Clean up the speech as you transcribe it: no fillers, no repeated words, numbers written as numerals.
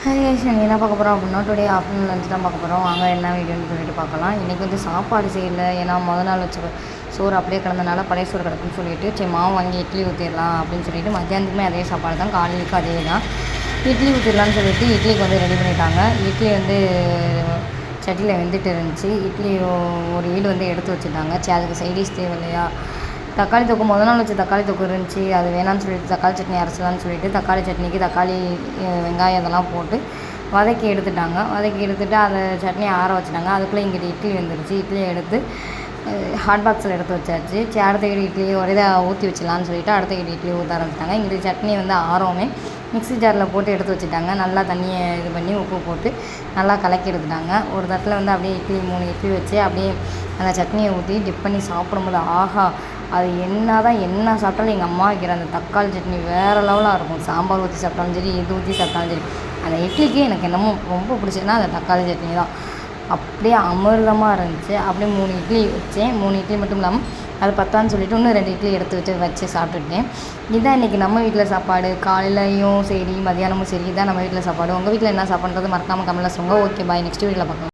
Hi guys, என்ன பார்க்க போகிறோம் அப்படின்னா டுடே ஆஃப்டர்நூன் லஞ்ச் தான் பார்க்க போகிறோம். வாங்க என்ன வீடியோன்னு சொல்லிட்டு பார்க்கலாம். இன்றைக்கி வந்து சாப்பாடு செய்யலை, ஏன்னா நாள் வச்ச சோறு அப்படியே கிடந்தனால பழைய சோறு கிடக்குன்னு சொல்லிட்டு சரி மாவு வாங்கி இட்லி ஊற்றிடலாம் அப்படின்னு சொல்லிட்டு மத்தியானத்துக்குமே அதே சாப்பாடு தான், காலையிலுக்கும் அதே தான். இட்லி ஊற்றிடலான்னு சொல்லிட்டு இட்லிக்கு வந்து ரெடி பண்ணிட்டாங்க. இட்லி வந்து சட்டியில் வெந்துட்டு இருந்துச்சு. இட்லி ஒரு ஈடு வந்து எடுத்து வச்சுட்டாங்க. சரி அதுக்கு சைடிஷ் தேவை இல்லையா, தக்காளி தொக்கு நாள் வச்சு தக்காளி தொக்கு இருந்துச்சு, அது வேணான்னு சொல்லிட்டு தக்காளி சட்னி அரைச்சலான்னு சொல்லிட்டு தக்காளி சட்னிக்கு தக்காளி வெங்காயம் இதெல்லாம் போட்டு வதக்கி எடுத்துட்டாங்க. வதக்கி எடுத்துகிட்டு அதை சட்னி ஆற வச்சுட்டாங்க. அதுக்குள்ளே இங்கிட்ட இட்லி வந்துருச்சு. இட்லியை எடுத்து ஹாட் பாக்ஸில் எடுத்து வச்சாச்சு. சரி அடுத்த கிட்ட இட்லியை ஒரே இதாக ஊற்றி வச்சிடலான்னு சொல்லிட்டு அடுத்த கிட்ட இட்லி ஊற்ற ஆரம்பிச்சிட்டாங்க. இங்கிட்ட சட்னி வந்து ஆறவுமே மிக்ஸி ஜாரில் போட்டு எடுத்து வச்சுட்டாங்க. நல்லா தண்ணியை இது பண்ணி உப்பு போட்டு நல்லா கலக்கி எடுத்துட்டாங்க. ஒரு தட்டில் வந்து அப்படியே இட்லி 3 இட்லி வச்சு அப்படியே அந்த சட்னியை ஊற்றி டிப் பண்ணி சாப்பிடும்போது ஆஹா, அது என்ன சாப்பிட்டாலும் எங்கள் அம்மா வைக்கிற அந்த தக்காளி சட்னி வேறு லெவலாக இருக்கும். சாம்பார் ஊற்றி சாப்பிட்டாலும் சரி, இது ஊற்றி சாப்பிட்டாலும் சரி, அந்த இட்லிக்கு எனக்கு என்னமோ ரொம்ப பிடிச்சதுன்னா அந்த தக்காளி சட்னி தான். அப்படியே அமிர்தமாக இருந்துச்சு. அப்படியே 3 இட்லி வச்சேன். 3 இட்லி மட்டும் இல்லாமல் அது பத்தான்னு சொல்லிட்டு இன்னும் 2 இட்லி எடுத்து வச்சு சாப்பிட்டுட்டேன். இதுதான் இன்றைக்கி நம்ம வீட்டில் சாப்பாடு. காலையிலையும் சரி மதியானமும் சரி, இதுதான் நம்ம வீட்டில் சாப்பாடு. உங்கள் வீட்டில் என்ன சாப்பாடுன்றது மறக்காமல் கமெண்ட்டில் சொல்லுங்கள். ஓகே பாய், நெக்ஸ்ட் வீடியோவில் பார்க்கலாம்.